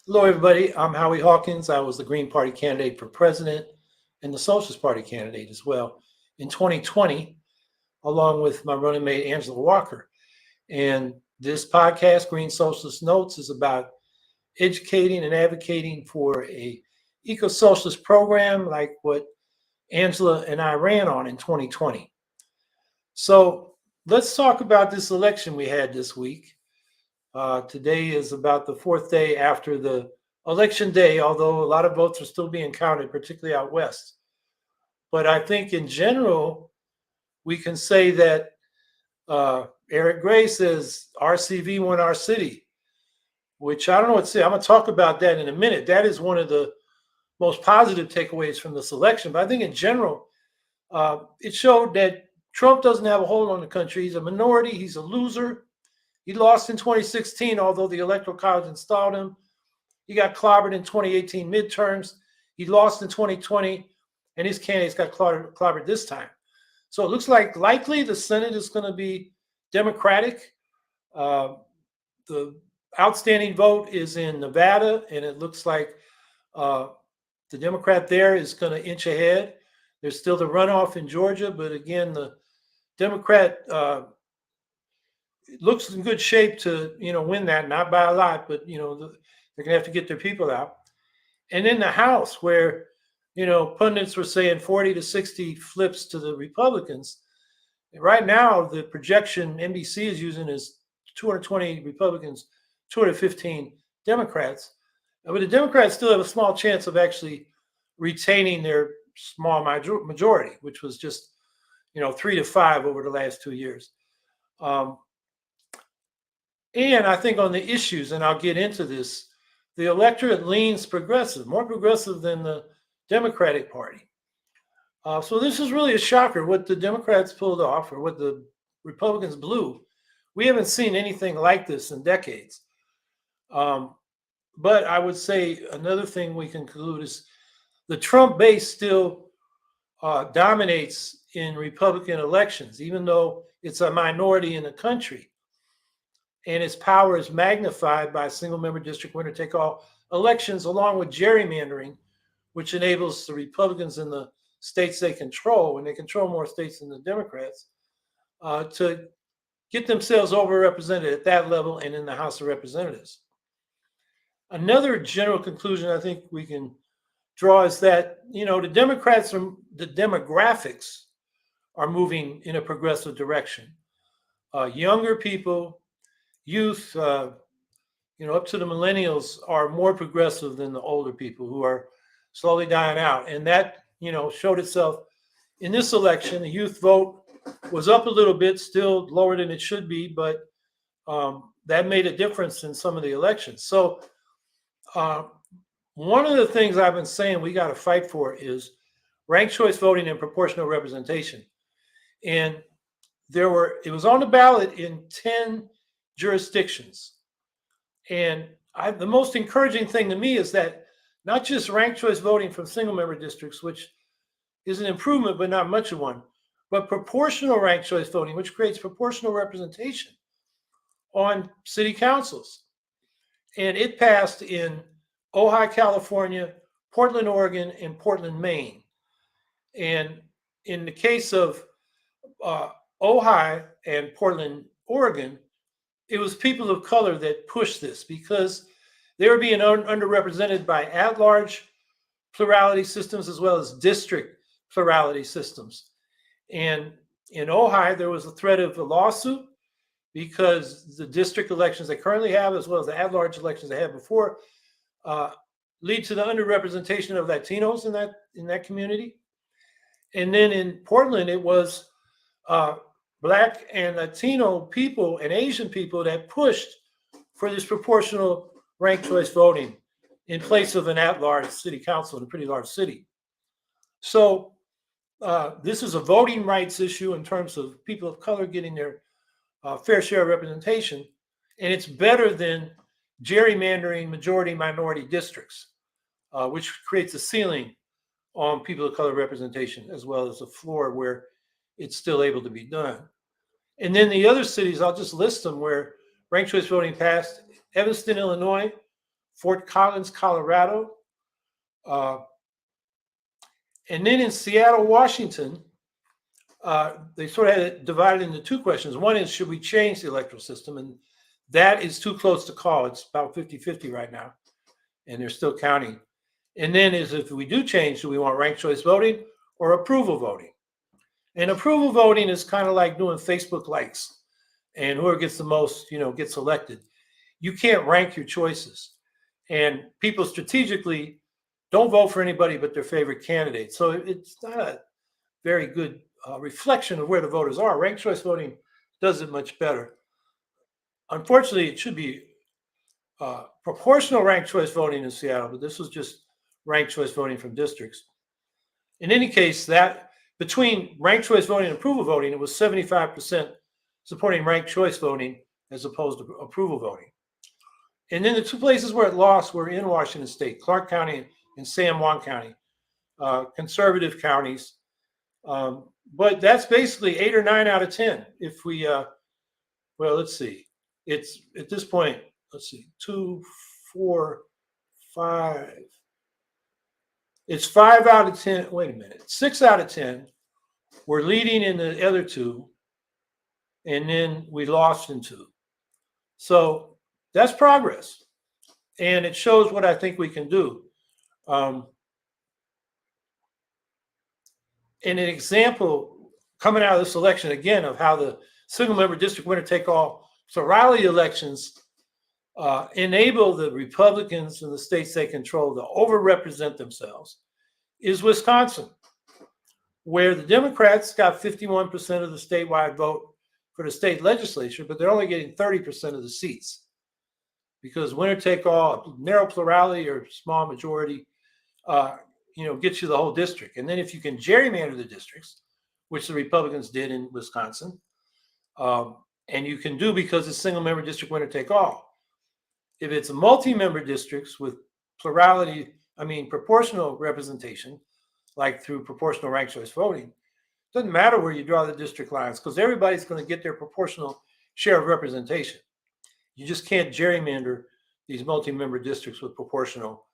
Hello, everybody. I'm Howie Hawkins. I was the Green Party candidate for president and the Socialist Party candidate as well in 2020, along with my running mate, Angela Walker. And this podcast, Green Socialist Notes, is about educating and advocating for a eco-socialist program like what Angela and I ran on in 2020. So let's talk about this election we had this week. Today is about the fourth day after the election day, although a lot of votes are still being counted, particularly out west. But I think in general, we can say that Eric Gray says RCV won our city, which I don't know what to say. I'm going to talk about that in a minute. That is one of the most positive takeaways from this election. But I think in general, it showed that Trump doesn't have a hold on the country. He's a minority. He's a loser. He lost in 2016, although the Electoral College installed him. He got clobbered in 2018 midterms. He lost in 2020, and his candidates got clobbered this time. So it looks like likely the Senate is going to be Democratic. The outstanding vote is in Nevada, and it looks like the Democrat there is going to inch ahead. There's still the runoff in Georgia, but again, the Democrat looks in good shape to win that, not by a lot, but they're gonna have to get their people out. And in the House, where pundits were saying 40 to 60 flips to the Republicans, right now the projection NBC is using is 220 Republicans, 215 Democrats. But the Democrats still have a small chance of actually retaining their small majority, which was just 3 to 5 over the last 2 years. And I think on the issues, and I'll get into this, the electorate leans progressive, more progressive than the Democratic Party. So this is really a shocker what the Democrats pulled off or what the Republicans blew. We haven't seen anything like this in decades. But I would say another thing we can conclude is the Trump base still dominates in Republican elections, even though it's a minority in the country. And its power is magnified by single-member district winner-take-all elections, along with gerrymandering, which enables the Republicans in the states they control, and they control more states than the Democrats, to get themselves overrepresented at that level and in the House of Representatives. Another general conclusion I think we can draw is that, the Democrats, the demographics are moving in a progressive direction. Younger people, youth, up to the millennials are more progressive than the older people who are slowly dying out. And that, showed itself in this election. The youth vote was up a little bit, still lower than it should be, but that made a difference in some of the elections. So one of the things I've been saying we got to fight for is ranked choice voting and proportional representation. And it was on the ballot in 10 jurisdictions. And the most encouraging thing to me is that not just ranked choice voting from single member districts, which is an improvement, but not much of one, but proportional ranked choice voting, which creates proportional representation on city councils. And it passed in Ojai, California, Portland, Oregon, and Portland, Maine. And in the case of Ojai and Portland, Oregon, it was people of color that pushed this because they were being underrepresented by at-large plurality systems as well as district plurality systems. And in Ojai, there was a threat of a lawsuit because the district elections they currently have, as well as the at-large elections they had before, lead to the underrepresentation of Latinos in that community. And then in Portland, it was Black and Latino people and Asian people that pushed for this proportional ranked choice voting in place of an at-large city council in a pretty large city. So this is a voting rights issue in terms of people of color getting their fair share of representation, and it's better than gerrymandering majority-minority districts, which creates a ceiling on people of color representation as well as a floor where it's still able to be done. And then the other cities, I'll just list them where ranked choice voting passed: Evanston, Illinois, Fort Collins, Colorado. And then in Seattle, Washington, they sort of had it divided into two questions. One is, should we change the electoral system? And that is too close to call. It's about 50-50 right now, and they're still counting. And then is, if we do change, do we want ranked choice voting or approval voting? And approval voting is kind of like doing Facebook likes, and whoever gets the most, gets elected. You can't rank your choices, and people strategically don't vote for anybody but their favorite candidate. So it's not a very good reflection of where the voters are. Ranked choice voting does it much better. Unfortunately, it should be proportional ranked choice voting in Seattle, but this was just ranked choice voting from districts. In any case, that between ranked choice voting and approval voting, it was 75% supporting ranked choice voting as opposed to approval voting. And then the two places where it lost were in Washington State, Clark County and San Juan County, conservative counties. But that's basically 8 or 9 out of 10. If we, let's see. It's at this point, 2, 4, 5. It's 5 out of 10. Wait a minute. 6 out of 10. We're leading in the other two, and then we lost in 2. So that's progress, and it shows what I think we can do. And an example coming out of this election again of how the single-member district winner-take-all plurality elections enable the Republicans in the states they control to overrepresent themselves is Wisconsin, where the Democrats got 51% of the statewide vote for the state legislature, but they're only getting 30% of the seats because winner-take-all, narrow plurality or small majority, gets you the whole district. And then if you can gerrymander the districts, which the Republicans did in Wisconsin, and you can do because it's single-member district winner-take-all. If it's multi-member districts with proportional representation, like through proportional ranked choice voting, it doesn't matter where you draw the district lines because everybody's going to get their proportional share of representation. You just can't gerrymander these multi-member districts with proportional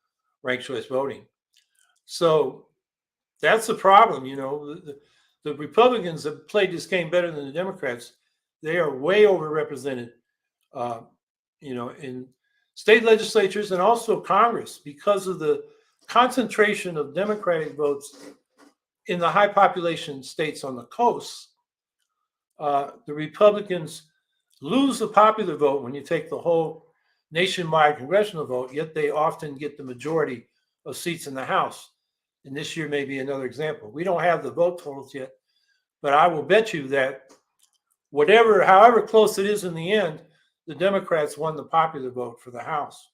ranked choice voting. So that's the problem. The Republicans have played this game better than the Democrats. They are way overrepresented, in state legislatures and also Congress because of the concentration of Democratic votes in the high population states on the coast. The Republicans lose the popular vote when you take the whole nationwide congressional vote, yet they often get the majority of seats in the House. And this year may be another example. We don't have the vote totals yet, but I will bet you that however close it is in the end, the Democrats won the popular vote for the House.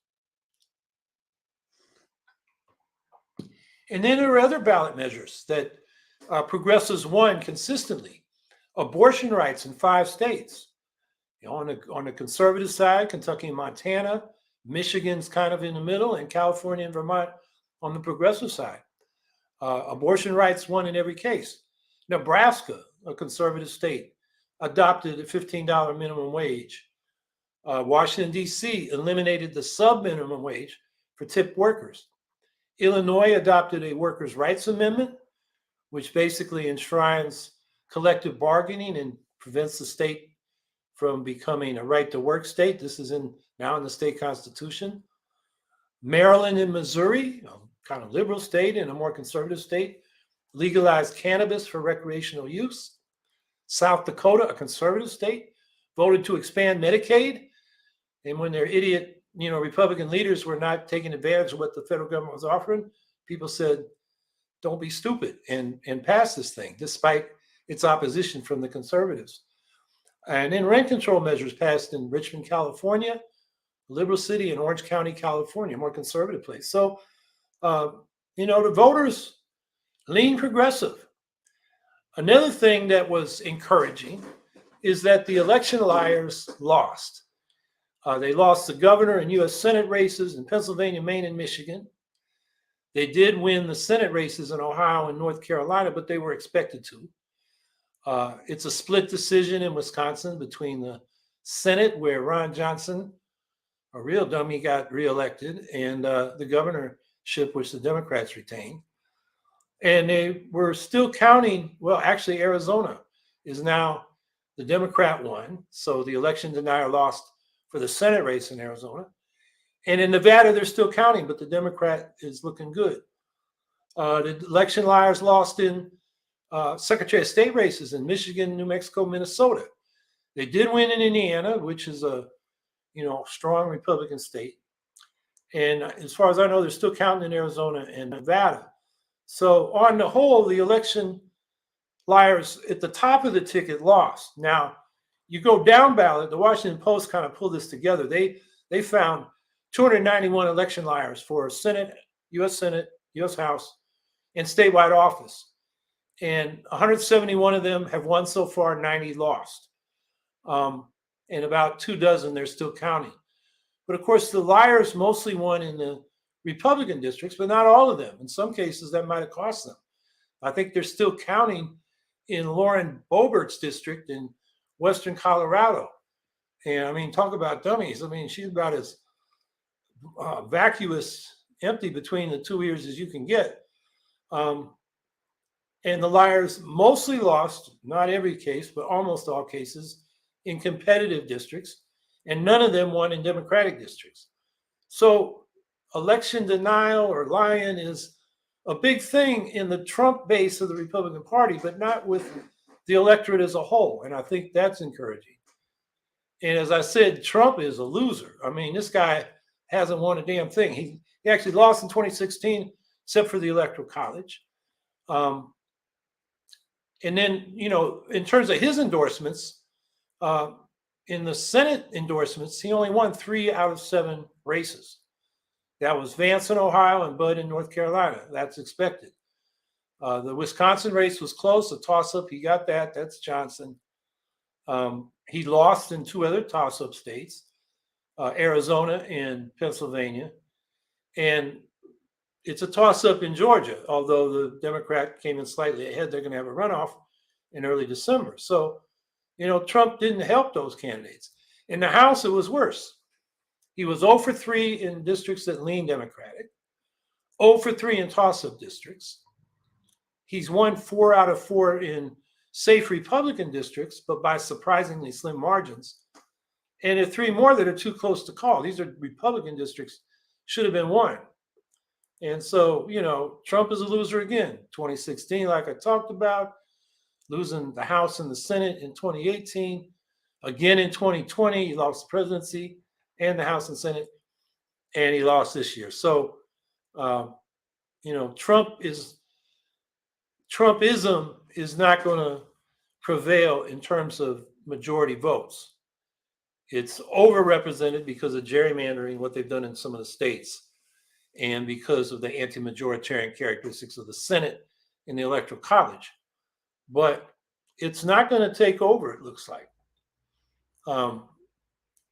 And then there are other ballot measures that progressives won consistently. Abortion rights in 5 states. On the conservative side, Kentucky and Montana, Michigan's kind of in the middle, and California and Vermont on the progressive side. Abortion rights won in every case. Nebraska, a conservative state, adopted a $15 minimum wage. Washington, D.C. eliminated the sub-minimum wage for tipped workers. Illinois adopted a workers' rights amendment, which basically enshrines collective bargaining and prevents the state from becoming a right-to-work state. This is now in the state constitution. Maryland and Missouri, a kind of liberal state and a more conservative state, legalized cannabis for recreational use. South Dakota, a conservative state, voted to expand Medicaid. And when their idiot, Republican leaders were not taking advantage of what the federal government was offering, people said, don't be stupid and pass this thing, despite its opposition from the conservatives. And then rent control measures passed in Richmond, California, liberal city, in Orange County, California, more conservative place. So, the voters lean progressive. Another thing that was encouraging is that the election liars lost. They lost the governor and U.S. Senate races in Pennsylvania, Maine, and Michigan. They did win the Senate races in Ohio and North Carolina, but they were expected to. It's a split decision in Wisconsin between the Senate, where Ron a real dummy, got reelected, and the governorship, which the Democrats retained. And they were still counting. Well, actually, Arizona is now the Democrat won. So the election denier lost for the Senate race in Arizona. And in Nevada, they're still counting, but the Democrat is looking good. The election liars lost in Secretary of State races in Michigan, New Mexico, Minnesota. They did win in Indiana, which is a strong Republican state. And as far as I know, they're still counting in Arizona and Nevada. So on the whole, the election liars at the top of the ticket lost. Now, you go down ballot, the Washington Post kind of pulled this together. They found 291 election liars for Senate, U.S. House, and statewide office. And 171 of them have won so far, 90 lost. And about 24 they're still counting. But of course, the liars mostly won in the Republican districts, but not all of them. In some cases, that might have cost them. I think they're still counting in Lauren Boebert's district in western Colorado. And I mean, talk about dummies. I mean, she's about as vacuous, empty between the two ears as you can get. And the liars mostly lost, not every case, but almost all cases, in competitive districts, and none of them won in Democratic districts. So election denial or lying is a big thing in the Trump base of the Republican Party, but not with the electorate as a whole. And I think that's encouraging. And as I said, Trump is a loser. I mean, this guy hasn't won a damn thing. He actually lost in 2016, except for the Electoral College. And then, in terms of his endorsements, in the Senate endorsements, he only won 3 out of 7 races. That was Vance in Ohio and Bud in North Carolina. That's expected. The Wisconsin race was close, a toss-up. He got that. That's Johnson. He lost in 2 other toss-up states, Arizona and Pennsylvania. And it's a toss-up in Georgia, although the Democrat came in slightly ahead. They're going to have a runoff in early December. So, Trump didn't help those candidates. In the House, it was worse. He was 0 for 3 in districts that lean Democratic, 0 for 3 in toss-up districts. He's won 4 out of 4 in safe Republican districts, but by surprisingly slim margins. And there are 3 more that are too close to call. These are Republican districts, should have been won. And so, Trump is a loser again. 2016, like I talked about, losing the House and the Senate in 2018. Again in 2020, he lost the presidency and the House and Senate, and he lost this year. So, Trumpism is not going to prevail in terms of majority votes. It's overrepresented because of gerrymandering, what they've done in some of the states, and because of the anti-majoritarian characteristics of the Senate and the Electoral College. But it's not going to take over, it looks like.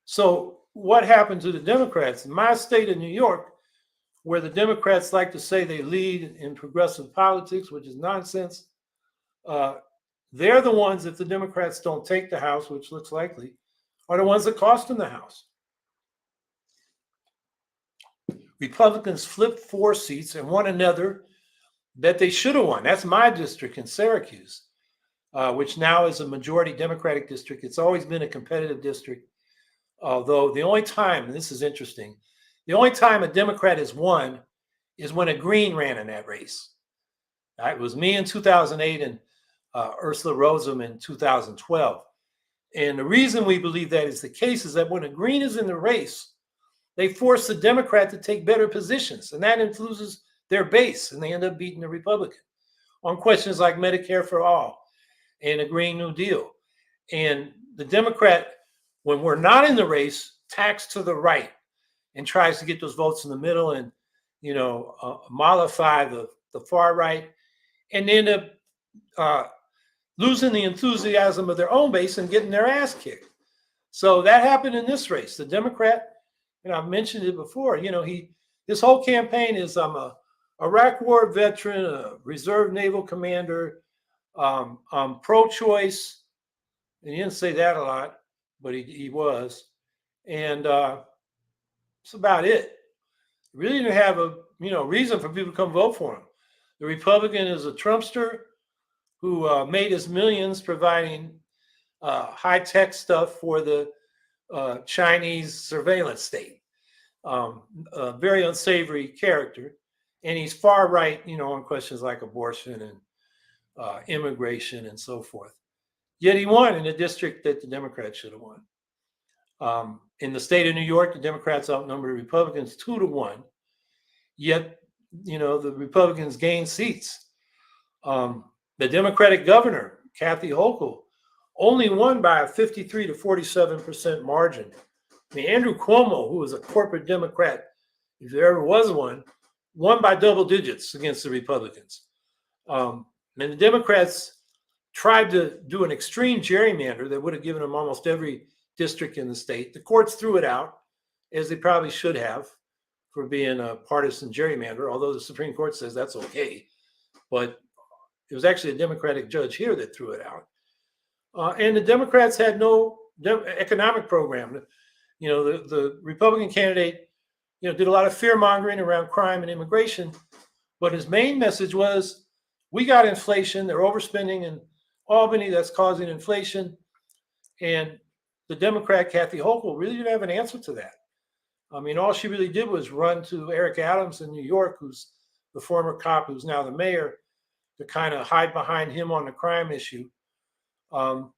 So what happened to the Democrats? In my state of New York, where the Democrats like to say they lead in progressive politics, which is nonsense, they're the ones, if the Democrats don't take the House, which looks likely, are the ones that cost them the House. Republicans flipped 4 seats and won another that they should have won. That's my district in Syracuse, which now is a majority Democratic district. It's always been a competitive district, although the only time, and this is interesting, the only time a Democrat has won is when a Green ran in that race. It was me in 2008 and Ursula Rosam in 2012. And the reason we believe that is the case is that when a Green is in the race, they force the Democrat to take better positions, and that influences their base, and they end up beating the Republican on questions like Medicare for all and a Green New Deal. And the Democrat, when we're not in the race, tacks to the right and tries to get those votes in the middle and, mollify the far right, and end up losing the enthusiasm of their own base and getting their ass kicked. So that happened in this race. The Democrat, and I've mentioned it before, his whole campaign is I'm a Iraq War veteran, a reserve naval commander, I'm pro-choice. And he didn't say that a lot, but he was. And That's about it. Really didn't have a reason for people to come vote for him. The Republican is a Trumpster who made his millions providing high-tech stuff for the Chinese surveillance state. A very unsavory character, and he's far right, on questions like abortion and immigration and so forth. Yet he won in a district that the Democrats should have won. In the state of New York, the Democrats outnumbered the Republicans 2-1. Yet, the Republicans gained seats. The Democratic governor, Kathy Hochul, only won by a 53 to 47% margin. I mean, Andrew Cuomo, who was a corporate Democrat, if there ever was one, won by double digits against the Republicans. And the Democrats tried to do an extreme gerrymander that would have given them almost every district in the state. The courts threw it out, as they probably should have, for being a partisan gerrymander, although the Supreme Court says that's okay. But it was actually a Democratic judge here that threw it out. And the Democrats had no economic program. The Republican candidate, did a lot of fear mongering around crime and immigration, but his main message was, we got inflation, they're overspending in Albany, that's causing inflation. And the Democrat, Kathy Hochul, really didn't have an answer to that. I mean, all she really did was run to Eric Adams in New York, who's the former cop who's now the mayor, to kind of hide behind him on the crime issue. And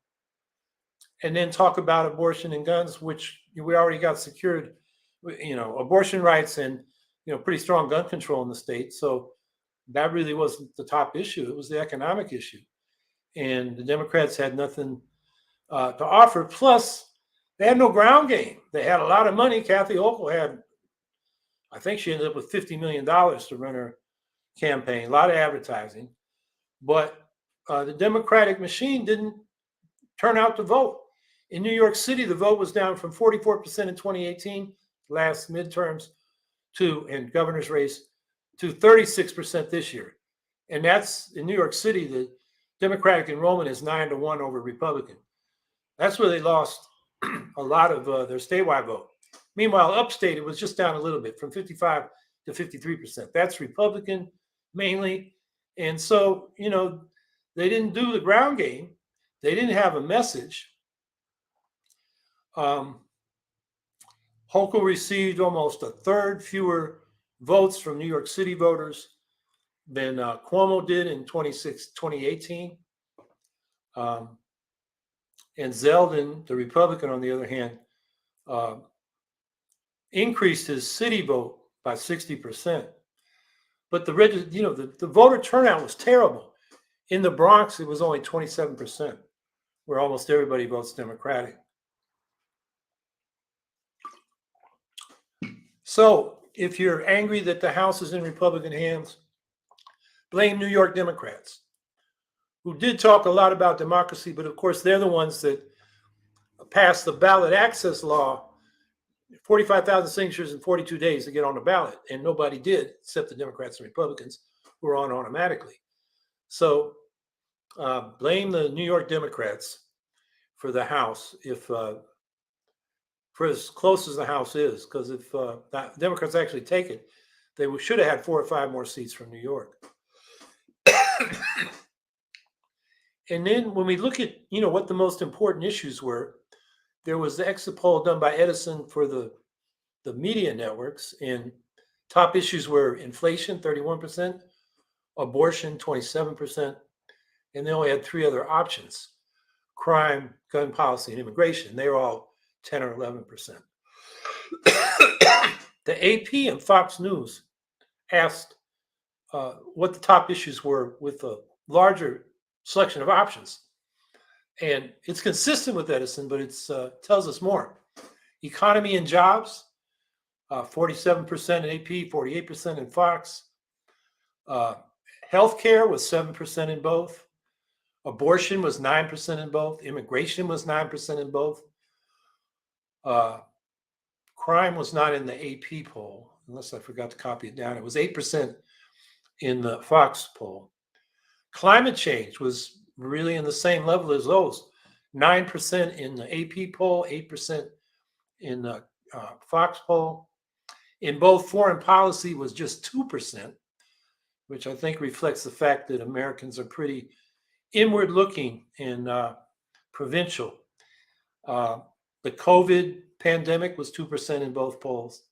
then talk about abortion and guns, which we already got secured, abortion rights and, pretty strong gun control in the state. So that really wasn't the top issue. It was the economic issue. And the Democrats had nothing to offer. Plus, they had no ground game. They had a lot of money. Kathy Hochul had, I think she ended up with $50 million to run her campaign, a lot of advertising. But the Democratic machine didn't turn out to vote. In New York City, the vote was down from 44% in 2018, last midterms, and governor's race, to 36% this year. And that's in New York City, the Democratic enrollment is 9-1 over Republican. That's where they lost a lot of their statewide vote. Meanwhile, upstate, it was just down a little bit, from 55 to 53%. That's Republican mainly. And so, they didn't do the ground game. They didn't have a message. Hochul received almost a third fewer votes from New York City voters than Cuomo did in 2018. And Zeldin, the Republican, on the other hand, increased his city vote by 60%. But the voter turnout was terrible. In the Bronx, it was only 27%, where almost everybody votes Democratic. So if you're angry that the House is in Republican hands, blame New York Democrats, who did talk a lot about democracy, but of course they're the ones that passed the ballot access law, 45,000 signatures in 42 days to get on the ballot, and nobody did except the Democrats and Republicans, who were on automatically. So blame the New York Democrats for the House, for as close as the House is, because if the Democrats actually take it, they should have had 4 or 5 more seats from New York. And then when we look at, what the most important issues were, there was the exit poll done by Edison for the media networks, and top issues were inflation, 31%, abortion, 27%, and they only had 3 other options: crime, gun policy, and immigration. They were all 10 or 11%. The AP and Fox News asked what the top issues were with a larger selection of options. And it's consistent with Edison, but it tells us more. Economy and jobs, 47% in AP, 48% in Fox. Healthcare was 7% in both. Abortion was 9% in both. Immigration was 9% in both. Crime was not in the AP poll, unless I forgot to copy it down. It was 8% in the Fox poll. Climate change was really in the same level as those. 9% in the AP poll, 8% in the Fox poll. In both, foreign policy was just 2%, which I think reflects the fact that Americans are pretty inward looking and provincial. The COVID pandemic was 2% in both polls.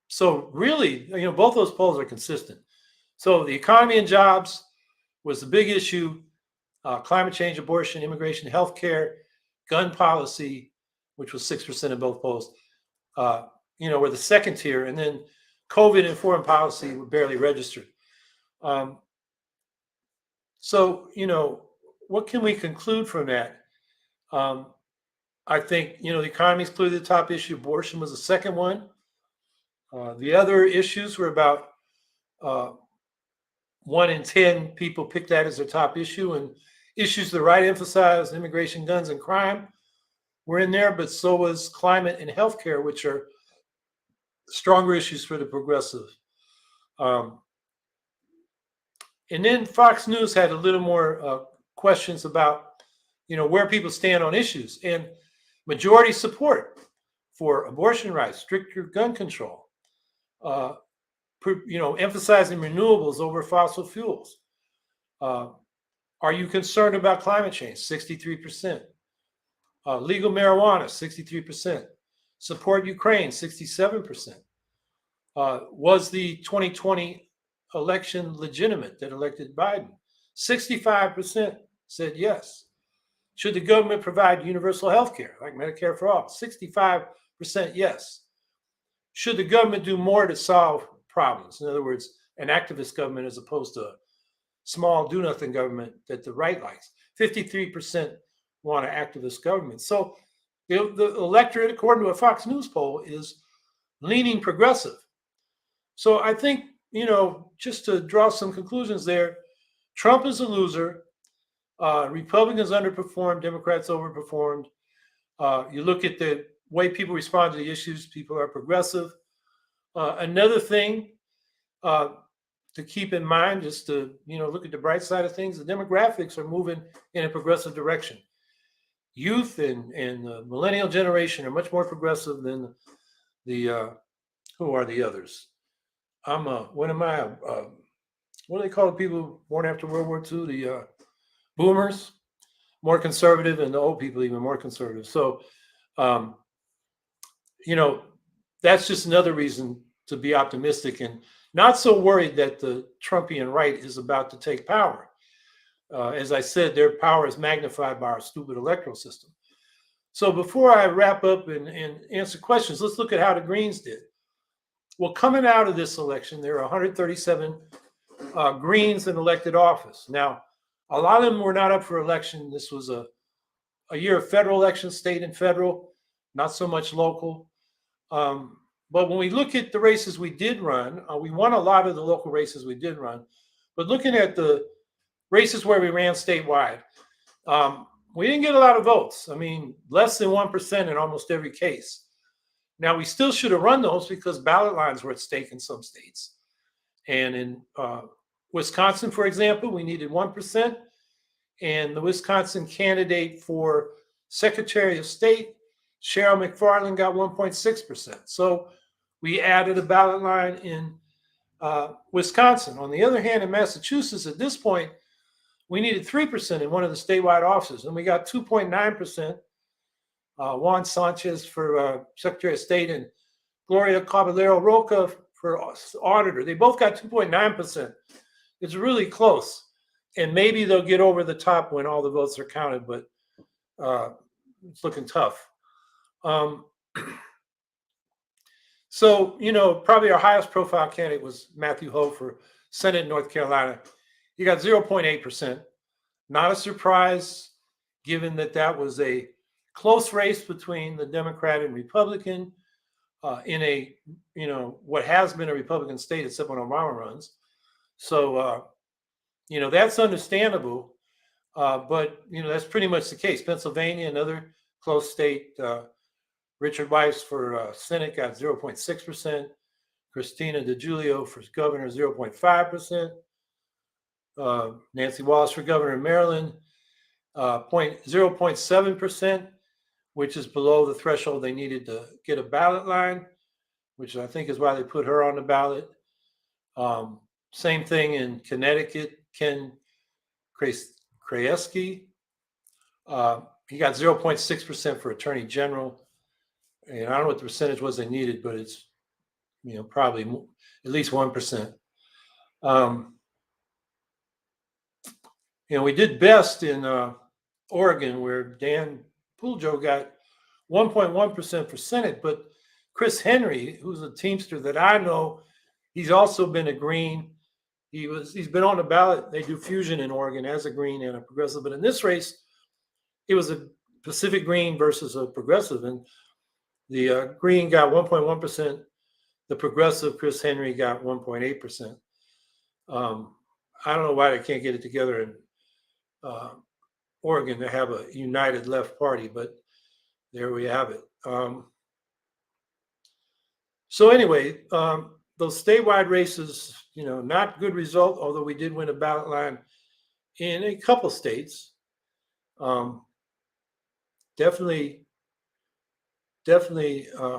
So really, both those polls are consistent. So the economy and jobs was the big issue. Climate change, abortion, immigration, healthcare, gun policy, which was 6% in both polls, were the second tier. And then COVID and foreign policy were barely registered. So, what can we conclude from that? I think, the economy is clearly the top issue. Abortion was the second one. The other issues were about 1 in 10 people picked that as their top issue, and issues the right emphasized, immigration, guns, and crime, were in there, but so was climate and healthcare, which are stronger issues for the progressive. And then Fox News had a little more questions about, where people stand on issues, and majority support for abortion rights, stricter gun control, emphasizing renewables over fossil fuels. Are you concerned about climate change? 63%. Legal marijuana, 63%. Support Ukraine, 67%. Was the 2020 election legitimate that elected Biden? 65% said yes. Should the government provide universal health care, like Medicare for all? 65% yes. Should the government do more to solve problems? In other words, an activist government as opposed to a small do-nothing government that the right likes. 53% want an activist government. So the electorate, according to a Fox News poll, is leaning progressive. So I think, just to draw some conclusions there, Trump is a loser. Republicans underperformed, Democrats overperformed. You look at the way people respond to the issues, people are progressive. Another thing to keep in mind, just to look at the bright side of things, the demographics are moving in a progressive direction. Youth and the millennial generation are much more progressive than the who are the others? What do they call the people born after World War II? The boomers, more conservative, and the old people even more conservative. So, that's just another reason to be optimistic and not so worried that the Trumpian right is about to take power. As I said, their power is magnified by our stupid electoral system. So before I wrap up and answer questions, let's look at how the Greens did. Well, coming out of this election, there are 137 Greens in elected office. Now, a lot of them were not up for election. This was a year of federal elections, state and federal, not so much local. But when we look at the races we did run, we won a lot of the local races we did run. But looking at the races where we ran statewide, we didn't get a lot of votes. I mean, less than 1% in almost every case. Now, we still should have run those because ballot lines were at stake in some states. And in Wisconsin, for example, we needed 1%. And the Wisconsin candidate for Secretary of State, Cheryl McFarland, got 1.6%. So we added a ballot line in Wisconsin. On the other hand, in Massachusetts, at this point, we needed 3% in one of the statewide offices, and we got 2.9%. Juan Sanchez for Secretary of State and Gloria Caballero Roca for auditor. They both got 2.9%. It's really close. And maybe they'll get over the top when all the votes are counted, but it's looking tough. So, probably our highest profile candidate was Matthew Howe for Senate in North Carolina. He got 0.8%. Not a surprise, given that was a close race between the Democrat and Republican in a, what has been a Republican state, except when Obama runs. So, that's understandable. But, that's pretty much the case. Pennsylvania, another close state. Richard Weiss for Senate got 0.6%. Christina DeGiulio for governor, 0.5%. Nancy Wallace for governor in Maryland, 0.7%, which is below the threshold they needed to get a ballot line. which I think is why they put her on the ballot. Same thing in Connecticut, Ken Krajewski. He got 0.6% for attorney general. And I don't know what the percentage was they needed, but it's, probably at least 1%. We did best in Oregon, where Dan Pooljo got 1.1% for Senate, but Chris Henry, who's a Teamster that I know, he's also been a Green. He's been on the ballot. They do fusion in Oregon as a Green and a Progressive, but in this race, it was a Pacific Green versus a Progressive, and the Green got 1.1%. The Progressive, Chris Henry, got 1.8%. I don't know why they can't get it together in Oregon to have a united left party, but there we have it. So anyway, those statewide races, not good result, although we did win a ballot line in a couple states. Definitely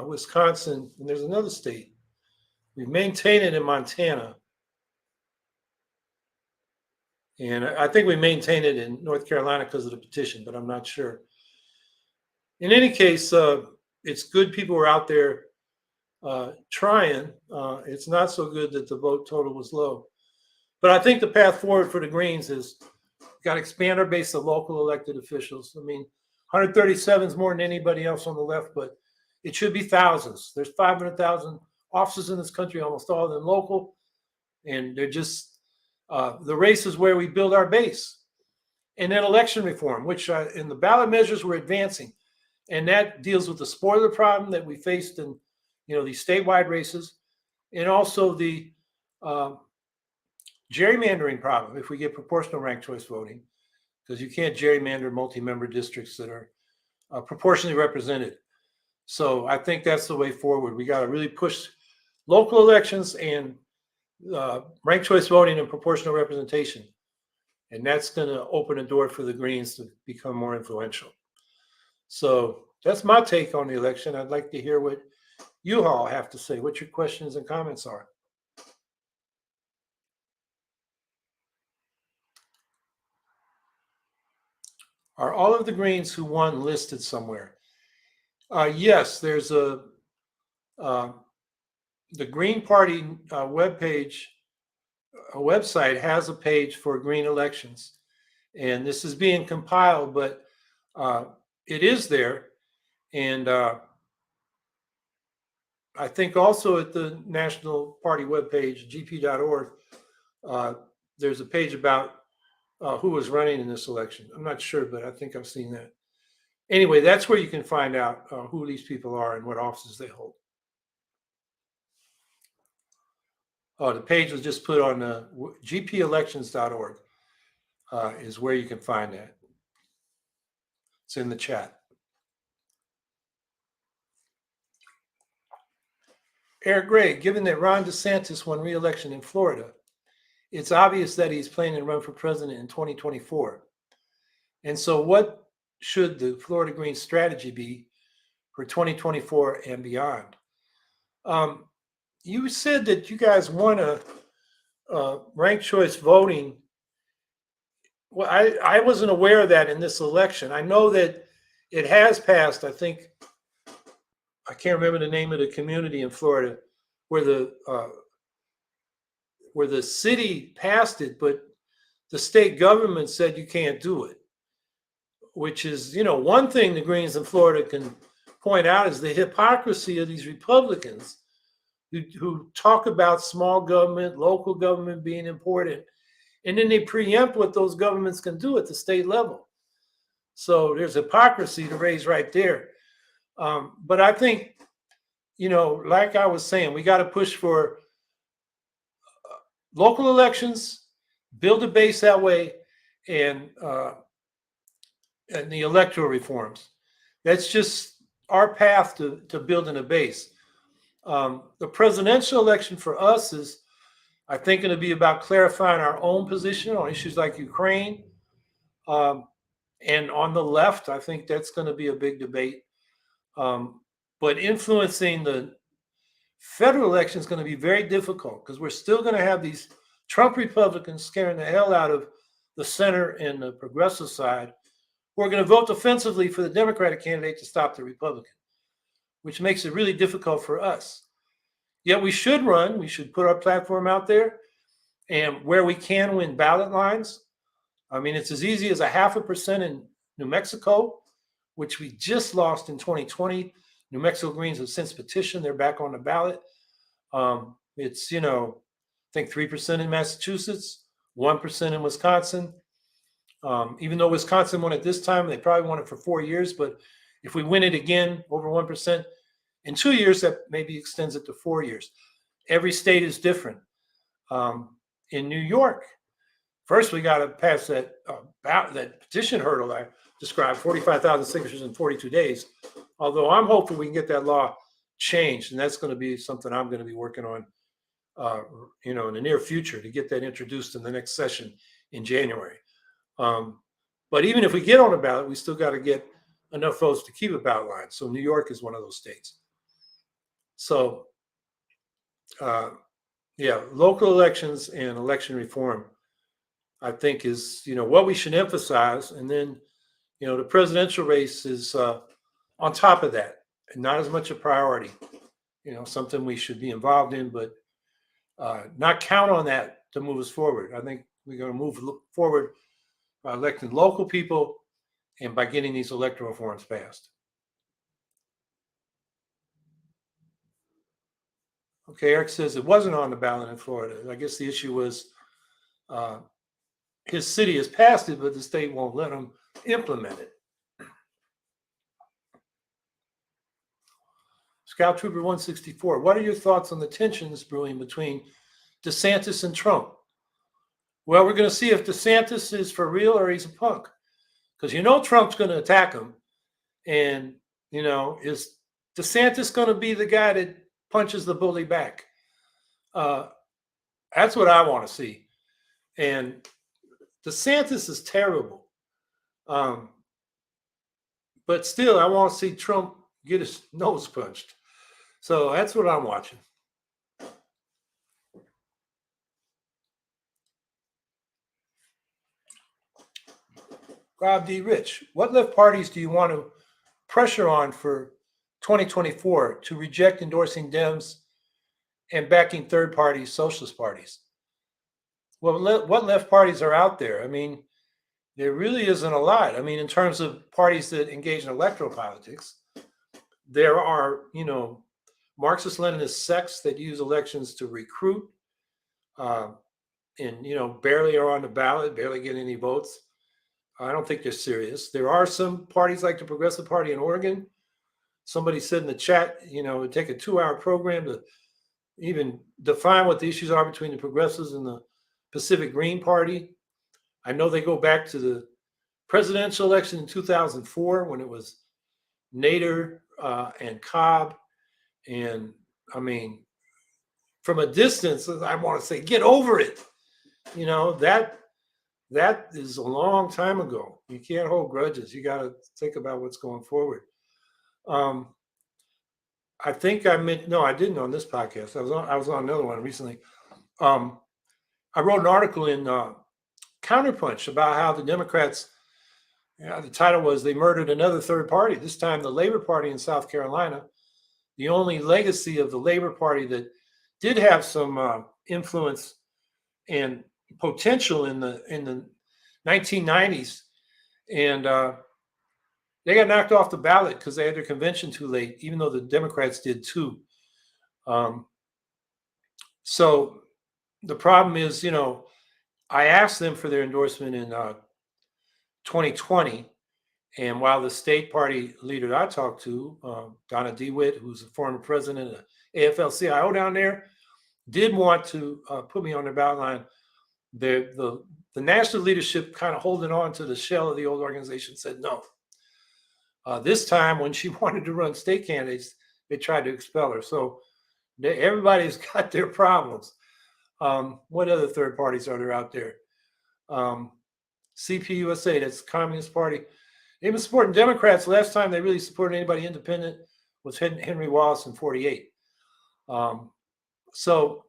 Wisconsin, and there's another state. We maintain it in Montana. And I think we maintain it in North Carolina because of the petition, but I'm not sure. In any case, it's good people were out there trying. It's not so good that the vote total was low. But I think the path forward for the Greens is got to expand our base of local elected officials. I mean, 137 is more than anybody else on the left, but it should be thousands. There's 500,000 offices in this country, almost all of them local, and they're just the race is where we build our base. And then election reform, which in the ballot measures we're advancing, and that deals with the spoiler problem that we faced in these statewide races, and also the gerrymandering problem if we get proportional ranked choice voting, because you can't gerrymander multi-member districts that are proportionally represented. So I think that's the way forward. We got to really push local elections and ranked choice voting and proportional representation. And that's going to open a door for the Greens to become more influential. So that's my take on the election. I'd like to hear what you all have to say, what your questions and comments are. Are all of the Greens who won listed somewhere? Yes, there's the Green Party webpage, a website has a page for Green elections, and this is being compiled, but it is there. And I think also at the National Party webpage, gp.org, there's a page about who was running in this election. I'm not sure, but I think I've seen that. Anyway, that's where you can find out who these people are and what offices they hold. Oh, the page was just put on gpelections.org is where you can find that. It's in the chat. Eric Gray, given that Ron DeSantis won re-election in Florida, it's obvious that he's planning to run for president in 2024. And so what should the Florida Greens strategy be for 2024 and beyond? You said that you guys want a ranked choice voting. Well, I wasn't aware of that in this election. I know that it has passed. I think I can't remember the name of the community in Florida where the city passed it, but the state government said you can't do it. Which is, one thing the Greens in Florida can point out is the hypocrisy of these Republicans who talk about small government, local government being important, and then they preempt what those governments can do at the state level. So there's hypocrisy to raise right there. But I think, like I was saying, we got to push for local elections, build a base that way, and the electoral reforms. That's just our path to building a base. The presidential election for us is, I think, going to be about clarifying our own position on issues like Ukraine. And on the left, I think that's going to be a big debate. But influencing the Federal election is going to be very difficult because we're still going to have these Trump Republicans scaring the hell out of the center and the progressive side who are going to vote defensively for the Democratic candidate to stop the Republican, which makes it really difficult for us. Yet we should run. We should put our platform out there, and where we can win ballot lines. I mean, it's as easy as 0.5% in New Mexico, which we just lost in 2020. New Mexico Greens have since petitioned. They're back on the ballot. It's, I think 3% in Massachusetts, 1% in Wisconsin. Even though Wisconsin won it this time, they probably won it for 4 years. But if we win it again over 1% in 2 years, that maybe extends it to 4 years. Every state is different. In New York, first we got to pass that petition hurdle I described, 45,000 signatures in 42 days. Although I'm hoping we can get that law changed, and that's going to be something I'm going to be working on, in the near future to get that introduced in the next session in January. But even if we get on a ballot, we still got to get enough votes to keep a ballot line. So New York is one of those states. So, local elections and election reform, I think, is what we should emphasize. And then, the presidential race is on top of that, and not as much a priority. Something we should be involved in, but not count on that to move us forward. I think we're going to move forward by electing local people and by getting these electoral reforms passed. Okay, Eric says it wasn't on the ballot in Florida. I guess the issue was his city has passed it, but the state won't let him implement it. Scout Trooper 164, what are your thoughts on the tensions brewing between DeSantis and Trump? Well, we're going to see if DeSantis is for real or he's a punk. Because Trump's going to attack him. And, is DeSantis going to be the guy that punches the bully back? That's what I want to see. And DeSantis is terrible. But still, I want to see Trump get his nose punched. So that's what I'm watching. Rob D. Rich, what left parties do you want to pressure on for 2024 to reject endorsing Dems and backing third-party socialist parties? Well, what left parties are out there? I mean, there really isn't a lot. I mean, in terms of parties that engage in electoral politics, there are, Marxist-Leninist sects that use elections to recruit and, barely are on the ballot, barely get any votes. I don't think they're serious. There are some parties like the Progressive Party in Oregon. Somebody said in the chat, it would take a 2-hour program to even define what the issues are between the progressives and the Pacific Green Party. I know they go back to the presidential election in 2004 when it was Nader and Cobb. And I mean, from a distance, I want to say, get over it. That is a long time ago. You can't hold grudges. You got to think about what's going forward. I think I didn't on this podcast. I was on another one recently. I wrote an article in Counterpunch about how the Democrats, the title was They Murdered Another Third Party. This time the Labor Party in South Carolina, the only legacy of the Labor Party that did have some influence and potential in the 1990s, and they got knocked off the ballot because they had their convention too late, even though the Democrats did too. So the problem is, I asked them for their endorsement in 2020, and while the state party leader I talked to, Donna DeWitt, who's a former president of AFL-CIO down there, did want to put me on the ballot line. The national leadership, kind of holding on to the shell of the old organization, said no. This time, when she wanted to run state candidates, they tried to expel her. So everybody's got their problems. What other third parties are there out there? CPUSA, that's the Communist Party. They've been supporting Democrats. Last time they really supported anybody independent was Henry Wallace in 48. So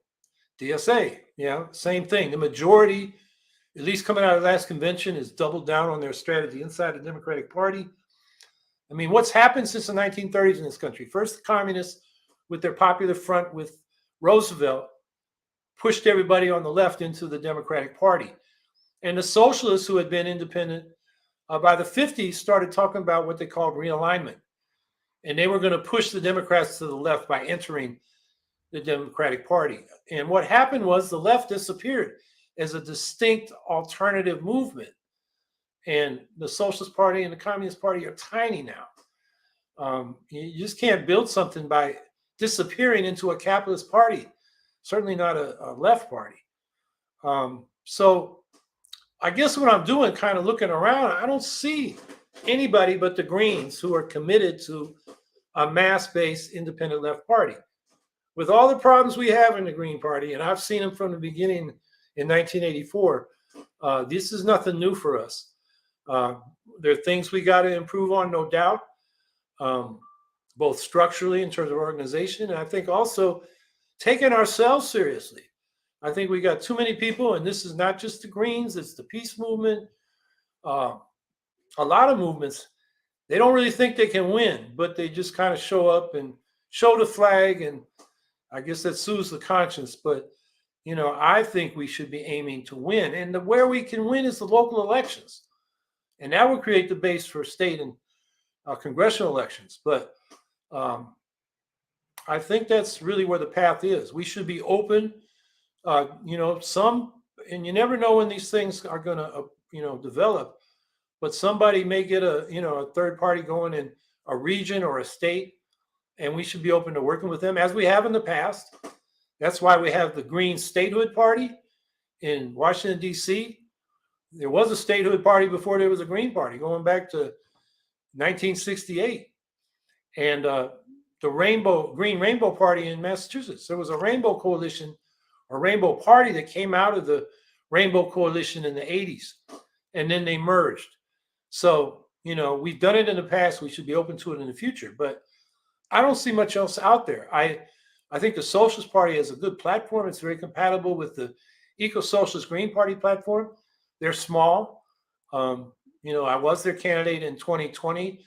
DSA, same thing. The majority, at least coming out of the last convention, has doubled down on their strategy inside the Democratic Party. I mean, what's happened since the 1930s in this country? First, the communists, with their Popular Front with Roosevelt, pushed everybody on the left into the Democratic Party. And the socialists, who had been independent by the 50s, started talking about what they called realignment. And they were going to push the Democrats to the left by entering the Democratic Party. And what happened was the left disappeared as a distinct alternative movement. And the Socialist Party and the Communist Party are tiny now. You just can't build something by disappearing into a capitalist party, certainly not a left party. So I guess what I'm doing, kind of looking around, I don't see anybody but the Greens who are committed to a mass-based independent left party. With all the problems we have in the Green Party, and I've seen them from the beginning in 1984, this is nothing new for us. There are things we got to improve on, no doubt, both structurally in terms of organization, and I think also taking ourselves seriously. I think we got too many people, and this is not just the Greens, it's the peace movement. A lot of movements, they don't really think they can win, but they just kind of show up and show the flag, and I guess that soothes the conscience. But, I think we should be aiming to win. And where we can win is the local elections. And that will create the base for state and congressional elections. But I think that's really where the path is. We should be open. And you never know when these things are going to, develop. But somebody may get a third party going in a region or a state, and we should be open to working with them as we have in the past. That's why we have the Green Statehood Party in Washington, D.C. There was a statehood party before there was a Green Party, going back to 1968. And the Green Rainbow Party in Massachusetts. There was a Rainbow Coalition, or Rainbow Party, that came out of the Rainbow Coalition in the 80s, and then they merged. So, we've done it in the past. We should be open to it in the future. But I don't see much else out there. I think the Socialist Party has a good platform. It's very compatible with the Eco-Socialist Green Party platform. They're small. I was their candidate in 2020.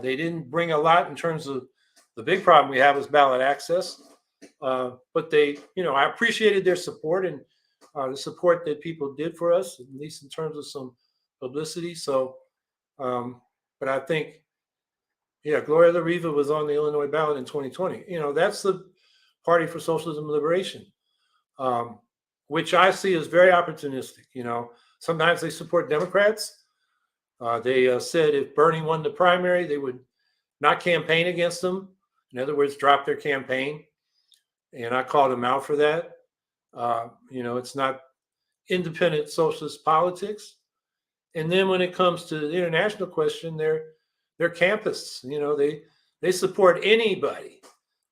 They didn't bring a lot in terms of the big problem we have is ballot access. But they, I appreciated their support and the support that people did for us, at least in terms of some publicity. So, but I think, Gloria La Riva was on the Illinois ballot in 2020. That's the Party for Socialism and Liberation, which I see as very opportunistic. Sometimes they support Democrats. They said if Bernie won the primary, they would not campaign against them. In other words, drop their campaign. And I called them out for that. It's not independent socialist politics. And then when it comes to the international question, they're campists. They support anybody,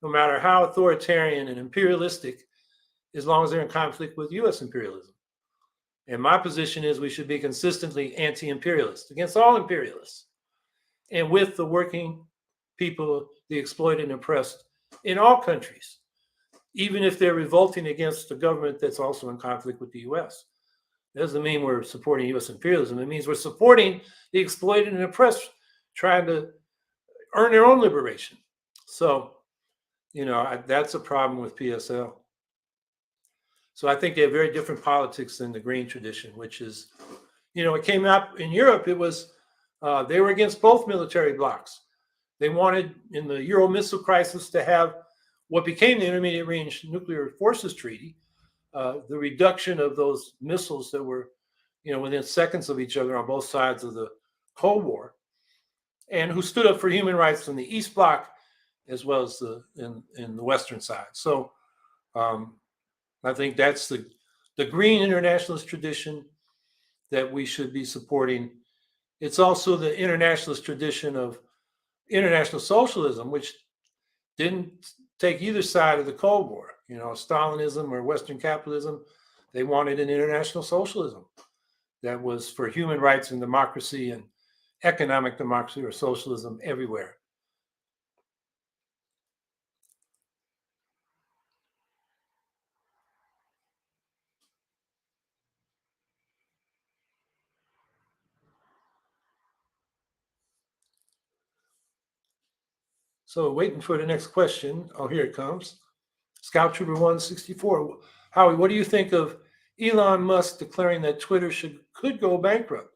no matter how authoritarian and imperialistic, as long as they're in conflict with U.S. imperialism. And my position is we should be consistently anti-imperialist, against all imperialists, and with the working people, the exploited and oppressed in all countries, even if they're revolting against a government that's also in conflict with the U.S. That doesn't mean we're supporting U.S. imperialism. It means we're supporting the exploited and oppressed trying to earn their own liberation. So, that's a problem with PSL. So I think they have very different politics than the Green tradition, which is, it came up in Europe. It was, they were against both military blocs. They wanted, in the Euro missile crisis, to have what became the Intermediate Range Nuclear Forces Treaty, the reduction of those missiles that were, within seconds of each other on both sides of the Cold War, and who stood up for human rights in the East Bloc as well as in the Western side. So I think that's the Green internationalist tradition that we should be supporting. It's also the internationalist tradition of international socialism, which didn't take either side of the Cold War, Stalinism or Western capitalism. They wanted an international socialism that was for human rights and democracy and economic democracy, or socialism, everywhere. So waiting for the next question. Oh, here it comes. Scout Trooper 164. Howie, what do you think of Elon Musk declaring that Twitter could go bankrupt?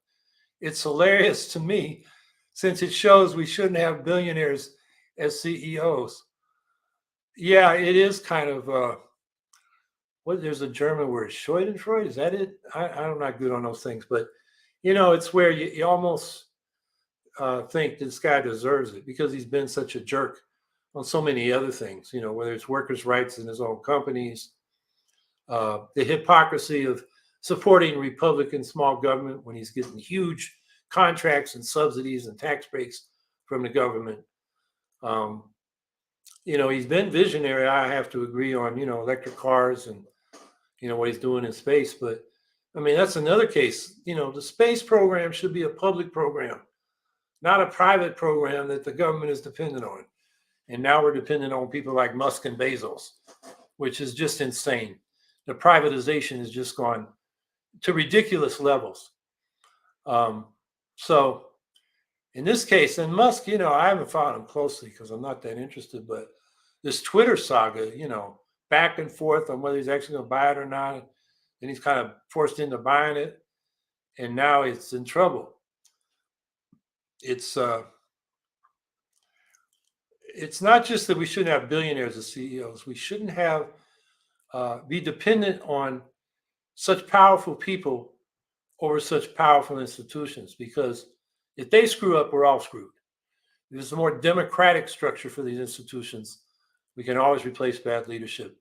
It's hilarious to me since it shows we shouldn't have billionaires as CEOs. Yeah, it is kind of there's a German word, Schadenfreude. Is that it? I'm not good on those things, but it's where you almost think this guy deserves it because he's been such a jerk on so many other things, whether it's workers' rights in his own companies, the hypocrisy of supporting Republican small government when he's getting huge contracts and subsidies and tax breaks from the government. He's been visionary, I have to agree on, electric cars and, what he's doing in space. But I mean, that's another case. The space program should be a public program, not a private program that the government is dependent on. And now we're dependent on people like Musk and Bezos, which is just insane. The privatization has just gone to ridiculous levels. So in this case, and Musk, I haven't followed him closely because I'm not that interested, but this Twitter saga, back and forth on whether he's actually going to buy it or not. And he's kind of forced into buying it. And now it's in trouble. It's not just that we shouldn't have billionaires as CEOs. We shouldn't have be dependent on such powerful people over such powerful institutions, because if they screw up, we're all screwed. If there's a more democratic structure for these institutions, we can always replace bad leadership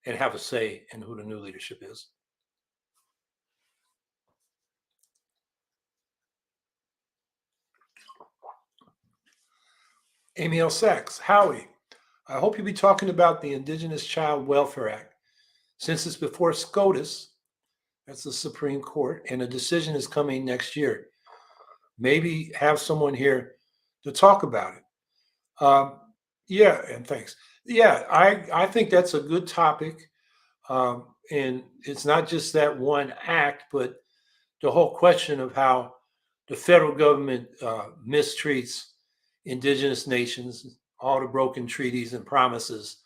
and have a say in who the new leadership is. Amy L. Sachs, Howie, I hope you'll be talking about the Indigenous Child Welfare Act. Since it's before SCOTUS, that's the Supreme Court, and a decision is coming next year. Maybe have someone here to talk about it. Yeah, and thanks. Yeah, I think that's a good topic. And it's not just that one act, but the whole question of how the federal government mistreats indigenous nations, all the broken treaties and promises,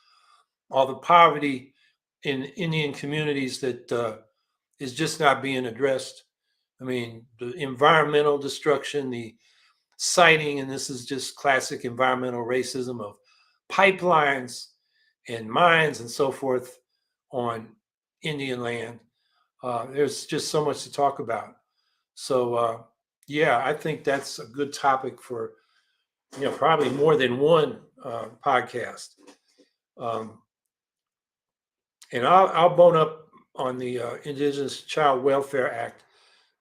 all the poverty in Indian communities that is just not being addressed. I mean, the environmental destruction, the citing, and this is just classic environmental racism of pipelines and mines and so forth on Indian land. There's just so much to talk about. So, yeah, I think that's a good topic for, probably more than one podcast. And I'll bone up on the Indigenous Child Welfare Act.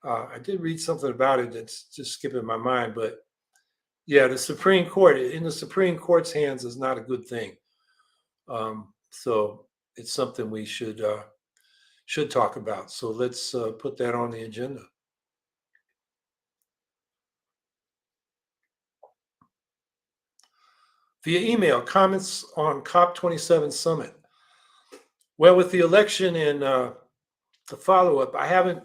I did read something about it that's just skipping my mind, but yeah, the Supreme Court, in the Supreme Court's hands, is not a good thing. So it's something we should talk about. So let's put that on the agenda. Via email, comments on COP27 summit. Well, with the election and the follow-up, I haven't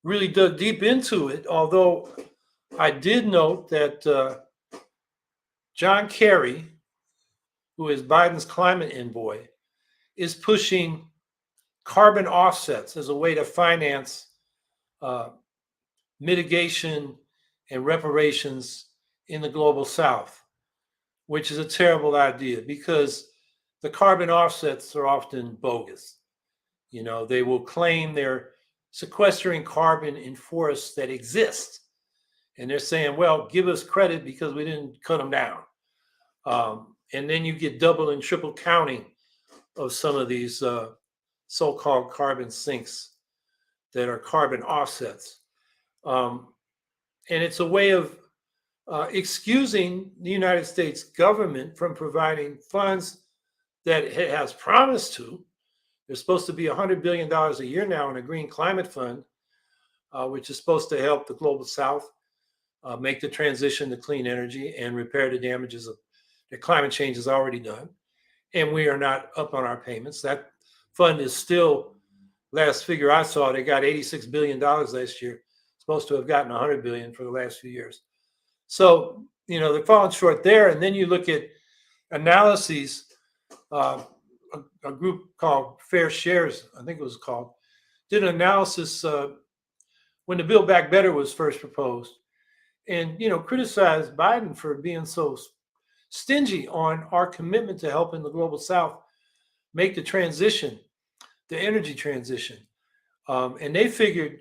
really dug deep into it, although I did note that John Kerry, who is Biden's climate envoy, is pushing carbon offsets as a way to finance mitigation and reparations in the global south, which is a terrible idea because the carbon offsets are often bogus. They will claim they're sequestering carbon in forests that exist. And they're saying, well, give us credit because we didn't cut them down. And then you get double and triple counting of some of these so-called carbon sinks that are carbon offsets. And it's a way of excusing the United States government from providing funds that it has promised to. There's supposed to be $100 billion a year now in a green climate fund, which is supposed to help the global south make the transition to clean energy and repair the damages that climate change has already done. And we are not up on our payments. That fund is still, last figure I saw, they got $86 billion last year. Supposed to have gotten $100 billion for the last few years. So, they're falling short there. And then you look at analyses. A group called Fair Shares, I think it was called, did an analysis when the Build Back Better was first proposed, and criticized Biden for being so stingy on our commitment to helping the global South make the transition, the energy transition. And they figured,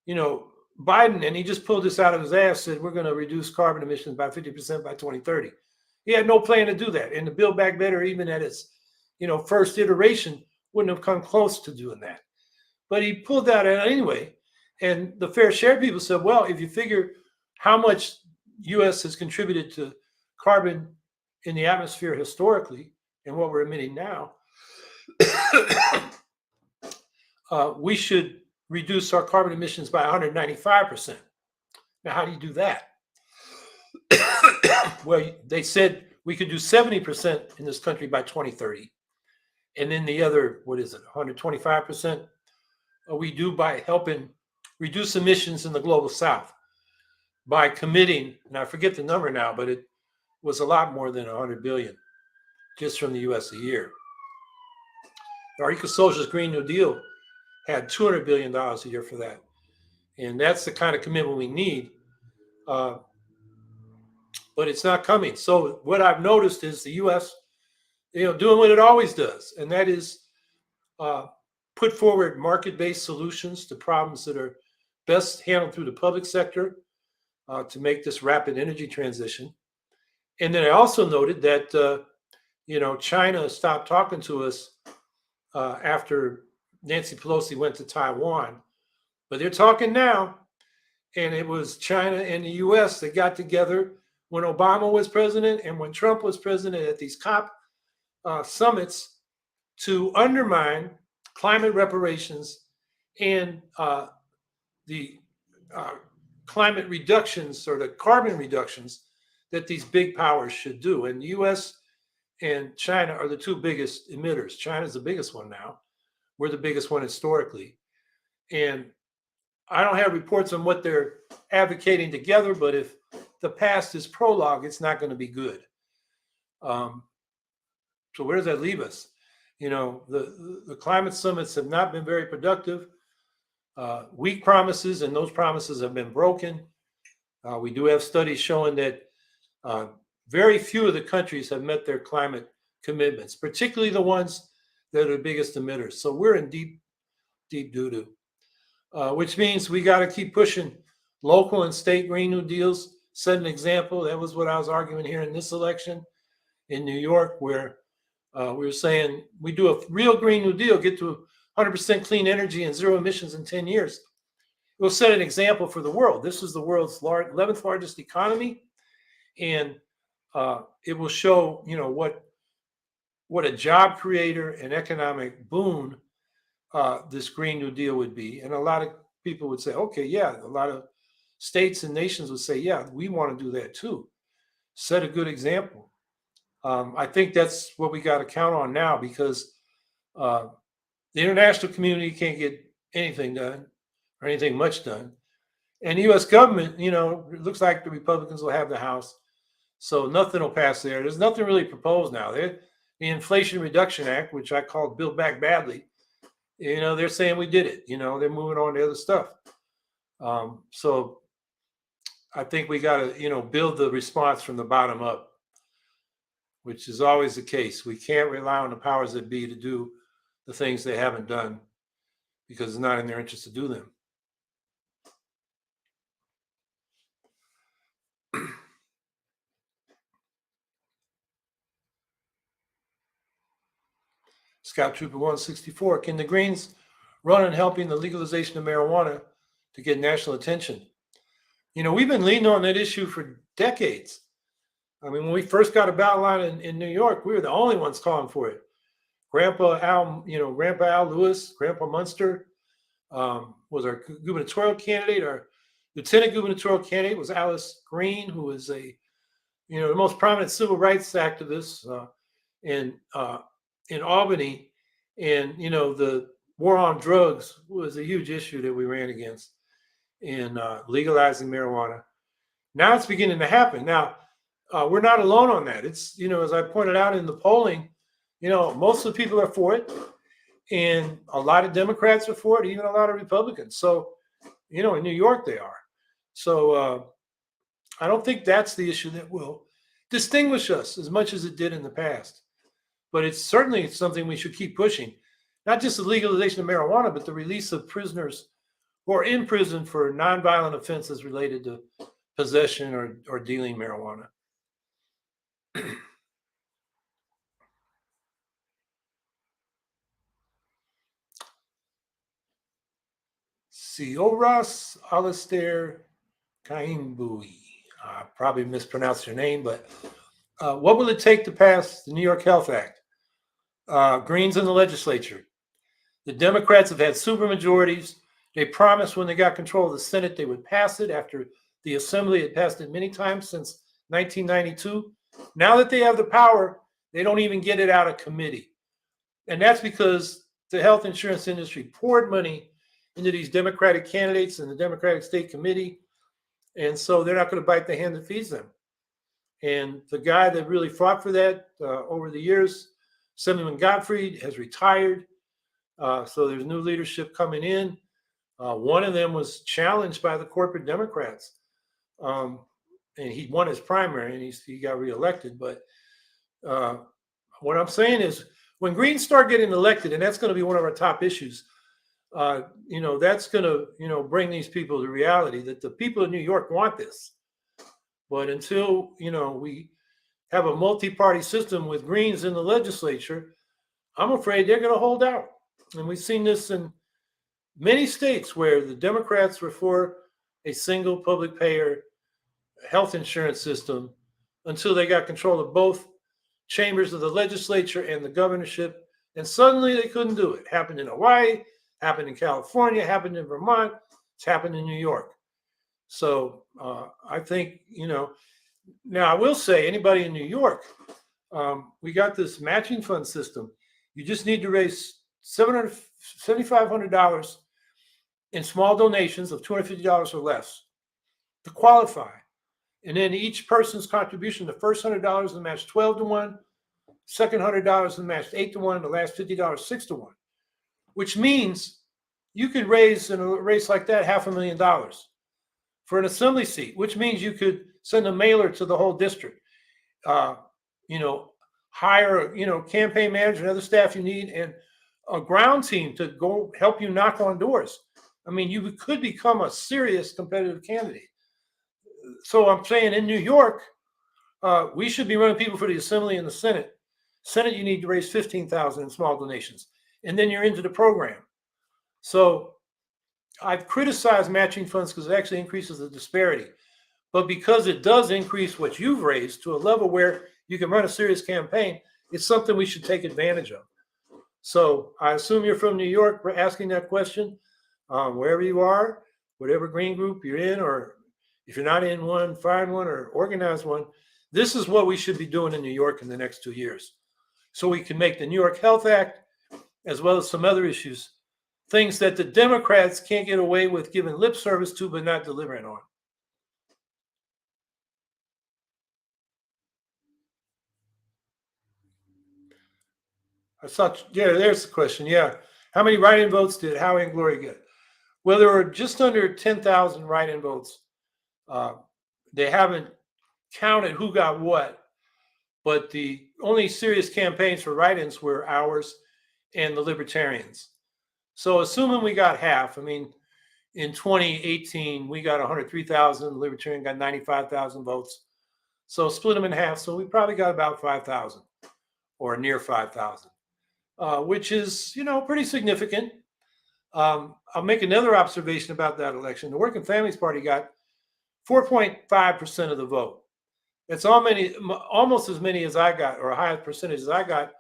Biden, and he just pulled this out of his ass, said we're going to reduce carbon emissions by 50% by 2030. He had no plan to do that. And the Build Back Better, even at its first iteration, wouldn't have come close to doing that. But he pulled that out anyway. And the Fair Share people said, well, if you figure how much U.S. has contributed to carbon in the atmosphere historically and what we're emitting now, we should reduce our carbon emissions by 195%. Now, how do you do that? Well, they said we could do 70% in this country by 2030. And then the other, 125% we do by helping reduce emissions in the global South by committing, and I forget the number now, but it was a lot more than 100 billion just from the US a year. Our Eco-Socialist Green New Deal had $200 billion a year for that. And that's the kind of commitment we need. But it's not coming. So what I've noticed is the U.S., doing what it always does, and that is put forward market-based solutions to problems that are best handled through the public sector to make this rapid energy transition. And then I also noted that, China stopped talking to us after Nancy Pelosi went to Taiwan, but they're talking now. And it was China and the U.S. that got together when Obama was president and when Trump was president at these COP summits to undermine climate reparations and the climate reductions or the carbon reductions that these big powers should do. And the U.S. and China are the two biggest emitters. China's the biggest one now. We're the biggest one historically. And I don't have reports on what they're advocating together, but if the past is prologue, it's not going to be good. So where does that leave us? The climate summits have not been very productive. Weak promises, and those promises have been broken. We do have studies showing that very few of the countries have met their climate commitments, particularly the ones that are the biggest emitters. So we're in deep, deep doo-doo. Which means we got to keep pushing local and state Green New Deals, set an example. That was what I was arguing here in this election in New York, where we were saying we do a real Green New Deal, get to 100% clean energy and zero emissions in 10 years. It will set an example for the world. This is the world's 11th largest economy, and it will show, what a job creator and economic boon this Green New Deal would be. And a lot of people would say, okay, yeah, a lot of states and nations would say, yeah, we want to do that too. Set a good example. I think that's what we got to count on now, because the international community can't get anything done or anything much done. And the U.S. government, it looks like the Republicans will have the House. So nothing will pass there. There's nothing really proposed now. The Inflation Reduction Act, which I called Build Back Badly, they're saying we did it. They're moving on to other stuff. So I think we got to, build the response from the bottom up, which is always the case. We can't rely on the powers that be to do the things they haven't done because it's not in their interest to do them. Scout Trooper 164, can the Greens run on helping the legalization of marijuana to get national attention? We've been leading on that issue for decades. I mean, when we first got a ballot line in New York, we were the only ones calling for it. Grandpa Al Lewis, Grandpa Munster was our gubernatorial candidate. Our lieutenant gubernatorial candidate was Alice Green, who was the most prominent civil rights activist in Albany. And, the war on drugs was a huge issue that we ran against in legalizing marijuana. Now it's beginning to happen. Now, We're not alone on that. It's, as I pointed out in the polling, most of the people are for it, and a lot of Democrats are for it, even a lot of Republicans. So, in New York they are. So I don't think that's the issue that will distinguish us as much as it did in the past. But it's certainly something we should keep pushing. Not just the legalization of marijuana, but the release of prisoners who are in prison for nonviolent offenses related to possession or dealing marijuana. Sioras Alistair Kaimbui. I probably mispronounced your name, but what will it take to pass the New York Health Act? Greens in the legislature. The Democrats have had supermajorities. They promised when they got control of the Senate they would pass it after the Assembly had passed it many times since 1992. Now that they have the power, they don't even get it out of committee. And that's because the health insurance industry poured money into these Democratic candidates and the Democratic State Committee. And so they're not going to bite the hand that feeds them. And the guy that really fought for that over the years, Assemblyman Gottfried, has retired. So there's new leadership coming in. One of them was challenged by the corporate Democrats. And he won his primary and he got reelected. But what I'm saying is when Greens start getting elected, and that's going to be one of our top issues, that's going to, bring these people to reality that the people of New York want this. But until, we have a multi-party system with Greens in the legislature, I'm afraid they're going to hold out. And we've seen this in many states where the Democrats were for a single public payer health insurance system until they got control of both chambers of the legislature and the governorship. And suddenly they couldn't do it. Happened in Hawaii, happened in California, happened in Vermont, it's happened in New York. So I think, now I will say anybody in New York, we got this matching fund system. You just need to raise $7,500 in small donations of $250 or less to qualify. And then each person's contribution, the first $100 is matched 12 to 1, second $100 is matched 8 to 1, and the last $50 6 to 1, which means you could raise in a race like that $500,000 for an assembly seat, which means you could send a mailer to the whole district, hire, campaign manager and other staff you need, and a ground team to go help you knock on doors. I mean, you could become a serious competitive candidate. So I'm saying in New York, we should be running people for the Assembly and the Senate. Senate, you need to raise $15,000 in small donations, and then you're into the program. So I've criticized matching funds because it actually increases the disparity. But because it does increase what you've raised to a level where you can run a serious campaign, it's something we should take advantage of. So I assume you're from New York. We're asking that question. Wherever you are, whatever green group you're in, or if you're not in one, find one or organize one. This is what we should be doing in New York in the next 2 years. So we can make the New York Health Act, as well as some other issues, things that the Democrats can't get away with giving lip service to, but not delivering on. I saw, yeah, there's the question. Yeah. How many write-in votes did Howie and Gloria get? Well, there were just under 10,000 write-in votes. They haven't counted who got what, but the only serious campaigns for write-ins were ours and the Libertarians. So assuming we got half, I mean, in 2018, we got 103,000, the Libertarian got 95,000 votes. So split them in half. So we probably got about 5,000 or near 5,000, which is, pretty significant. I'll make another observation about that election. The Working Families Party got 4.5% of the vote. That's almost as many as I got, or a high percentage as I got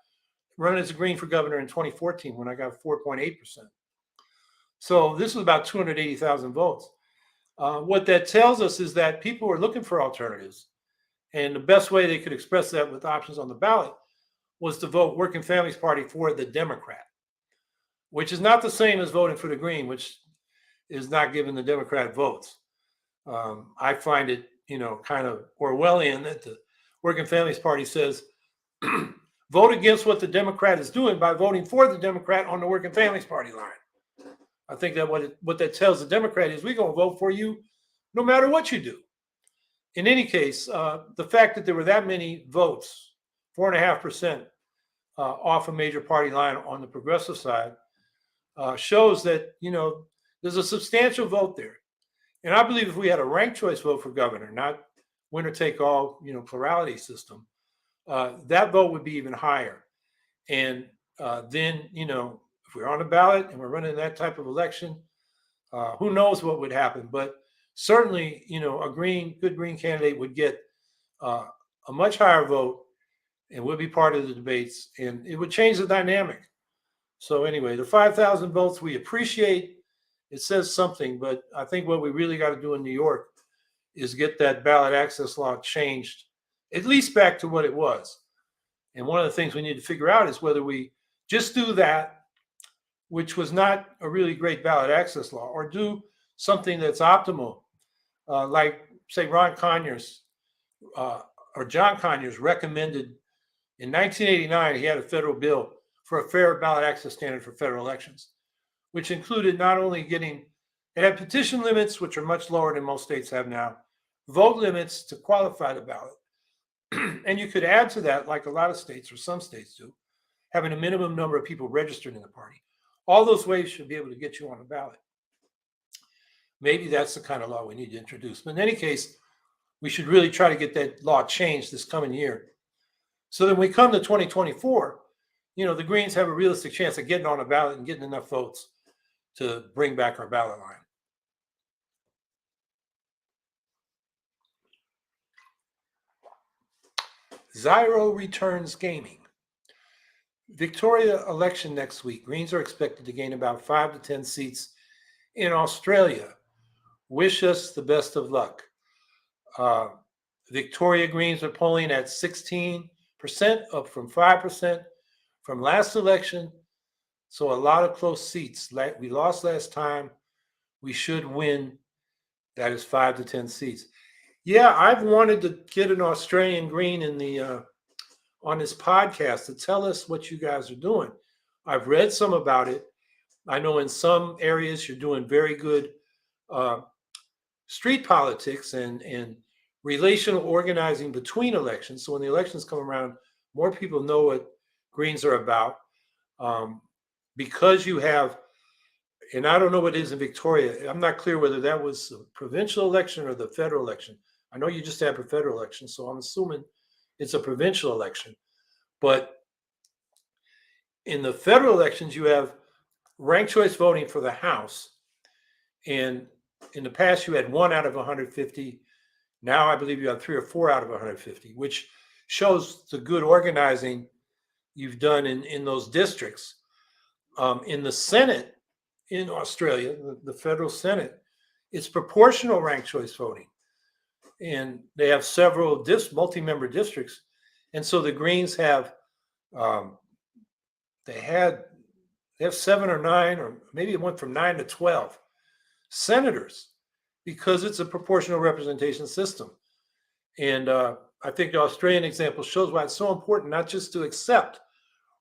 running as a Green for governor in 2014 when I got 4.8%. So this was about 280,000 votes. What that tells us is that people are looking for alternatives. And the best way they could express that with options on the ballot was to vote Working Families Party for the Democrat, which is not the same as voting for the Green, which is not giving the Democrat votes. I find it, kind of Orwellian that the Working Families Party says, vote against what the Democrat is doing by voting for the Democrat on the Working Families Party line. I think that what that tells the Democrat is we're going to vote for you no matter what you do. In any case, the fact that there were that many votes, 4.5% off a major party line on the progressive side, shows that, there's a substantial vote there. And I believe if we had a ranked choice vote for governor, not winner take all, plurality system, that vote would be even higher. And then, if we're on the ballot and we're running that type of election, who knows what would happen. But certainly, a good green candidate would get a much higher vote and would be part of the debates, and it would change the dynamic. So anyway, the 5,000 votes we appreciate. It says something, but I think what we really got to do in New York is get that ballot access law changed, at least back to what it was. And one of the things we need to figure out is whether we just do that, which was not a really great ballot access law, or do something that's optimal, like, say, Ron Conyers or John Conyers recommended in 1989, he had a federal bill for a fair ballot access standard for federal elections, which included not only it had petition limits, which are much lower than most states have now, vote limits to qualify the ballot. And you could add to that, like a lot of states or some states do, having a minimum number of people registered in the party. All those ways should be able to get you on the ballot. Maybe that's the kind of law we need to introduce. But in any case, we should really try to get that law changed this coming year. So that when we come to 2024, the Greens have a realistic chance of getting on a ballot and getting enough votes to bring back our ballot line. Zyro returns gaming. Victoria election next week. Greens are expected to gain about 5 to 10 seats in Australia. Wish us the best of luck. Victoria Greens are polling at 16%, up from 5% from last election. So a lot of close seats. We lost last time. We should win. That is 5 to 10 seats. Yeah, I've wanted to get an Australian Green on this podcast to tell us what you guys are doing. I've read some about it. I know in some areas you're doing very good street politics and relational organizing between elections. So when the elections come around, more people know what Greens are about. Because you have, and I don't know what it is in Victoria. I'm not clear whether that was a provincial election or the federal election. I know you just had a federal election, so I'm assuming it's a provincial election. But in the federal elections, you have ranked choice voting for the House. And in the past, you had 1 out of 150. Now I believe you have 3 or 4 out of 150, which shows the good organizing you've done in those districts. In the Senate in Australia, the federal Senate, it's proportional ranked choice voting. And they have several multi-member districts. And so the Greens have, they have 7 or 9, or maybe it went from 9 to 12 senators, because it's a proportional representation system. And I think the Australian example shows why it's so important not just to accept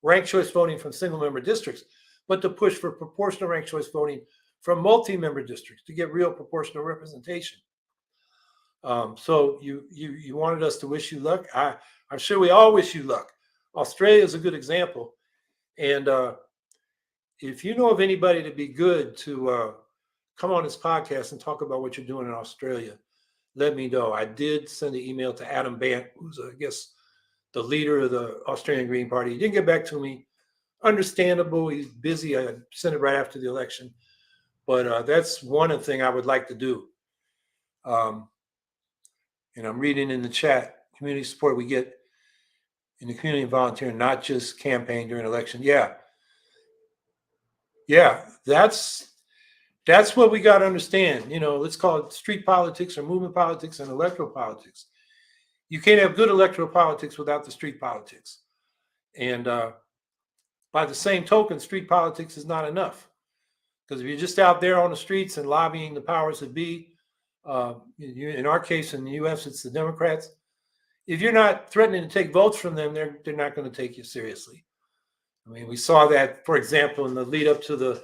ranked choice voting from single member districts, but to push for proportional ranked choice voting from multi-member districts to get real proportional representation. So you wanted us to wish you luck. I'm sure we all wish you luck. Australia is a good example. And if you know of anybody to be good to come on this podcast and talk about what you're doing in Australia, let me know. I did send an email to Adam Bant, who's, I guess, the leader of the Australian Green Party. He didn't get back to me. Understandable. He's busy. I sent it right after the election. But that's one thing I would like to do. And I'm reading in the chat, community support we get in the community and volunteering, not just campaign during election. Yeah, that's what we got to understand. Let's call it street politics or movement politics and electoral politics. You can't have good electoral politics without the street politics. And by the same token, street politics is not enough. Because if you're just out there on the streets and lobbying the powers that be, in our case in the U.S., it's the Democrats. if you're not threatening to take votes from them, they're not going to take you seriously. I mean, we saw that, for example, in the lead up to the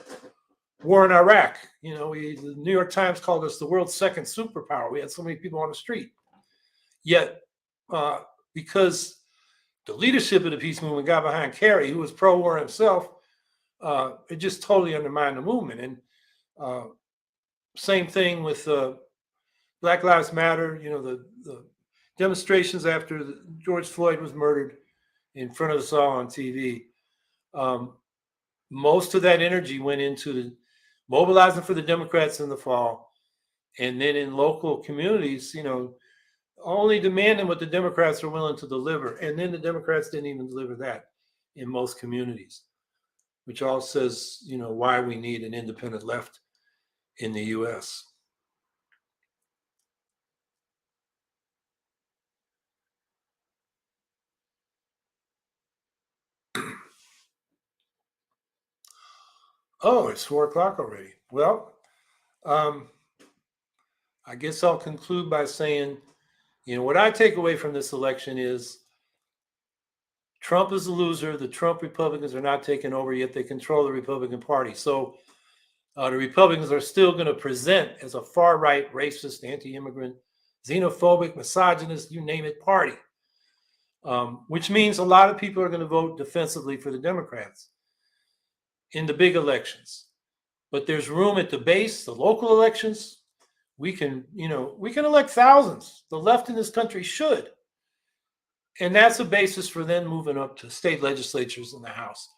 war in Iraq. The New York Times called us the world's second superpower. We had so many people on the street. Yet, because the leadership of the peace movement got behind Kerry, who was pro-war himself, it just totally undermined the movement. And same thing with Black Lives Matter. The demonstrations after George Floyd was murdered in front of us all on TV. Most of that energy went into mobilizing for the Democrats in the fall, and then in local communities, only demanding what the Democrats are willing to deliver. And then the Democrats didn't even deliver that in most communities, which all says, why we need an independent left in the U.S. Oh, it's 4:00 already. Well, I guess I'll conclude by saying, what I take away from this election is Trump is a loser. The Trump Republicans are not taking over, yet they control the Republican Party. So the Republicans are still going to present as a far-right, racist, anti-immigrant, xenophobic, misogynist, you name it, party, which means a lot of people are going to vote defensively for the Democrats in the big elections. But there's room at the base, the local elections. We can elect thousands. The left in this country should. And that's a basis for then moving up to state legislatures in the House.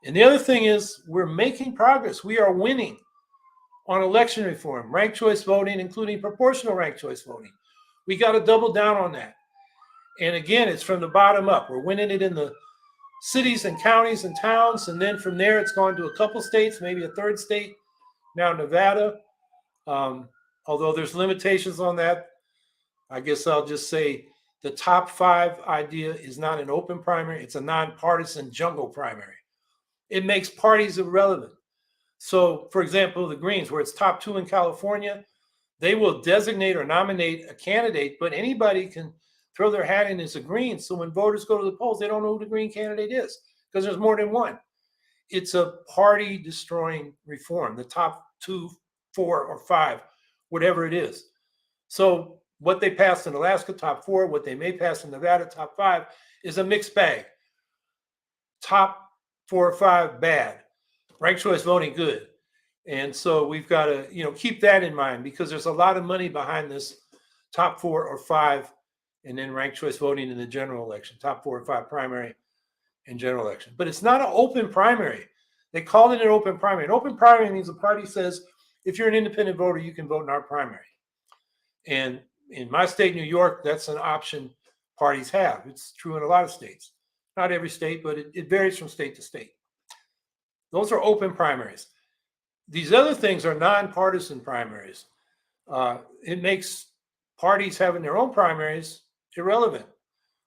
And the other thing is we're making progress. We are winning on election reform, ranked choice voting, including proportional ranked choice voting. We got to double down on that. And again, it's from the bottom up. We're winning it in the cities and counties and towns. And then from there, it's gone to a couple states, maybe a third state, now Nevada. Although there's limitations on that, I guess I'll just say the top 5 idea is not an open primary. It's a nonpartisan jungle primary. It makes parties irrelevant. So, for example, the Greens, where it's top 2 in California, they will designate or nominate a candidate, but anybody can throw their hat in as a Green. So when voters go to the polls, they don't know who the Green candidate is because there's more than one. It's a party-destroying reform, the top 2, 4, or 5, whatever it is. So what they passed in Alaska, top 4, what they may pass in Nevada, top 5, is a mixed bag. Top 4 or 5, bad. Ranked choice voting, good. And so we've got to, keep that in mind because there's a lot of money behind this top 4 or 5, and then ranked choice voting in the general election, top 4 or 5 primary and general election. But it's not an open primary. They called it an open primary. An open primary means the party says, if you're an independent voter, you can vote in our primary. And in my state, New York, that's an option parties have. It's true in a lot of states. Not every state, but it varies from state to state. Those are open primaries. These other things are nonpartisan primaries. It makes parties having their own primaries irrelevant,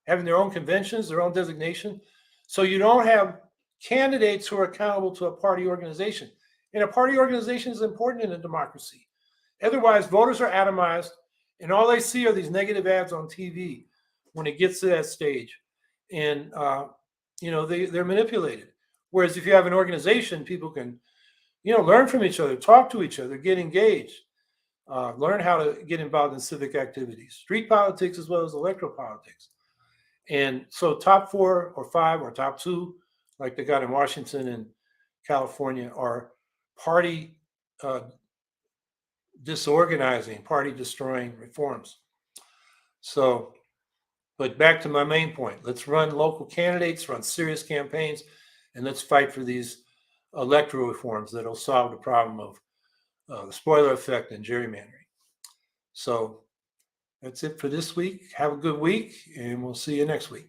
having their own conventions, their own designation. So you don't have candidates who are accountable to a party organization. And a party organization is important in a democracy. Otherwise, voters are atomized, and all they see are these negative ads on TV when it gets to that stage. And, they're manipulated. Whereas if you have an organization, people can, learn from each other, talk to each other, get engaged, learn how to get involved in civic activities, street politics as well as electoral politics. And so top 4 or 5 or top 2, like they got in Washington and California, are party disorganizing, party destroying reforms. So, but back to my main point, let's run local candidates, run serious campaigns, and let's fight for these electoral reforms that'll solve the problem of the spoiler effect and gerrymandering. So that's it for this week. Have a good week, and we'll see you next week.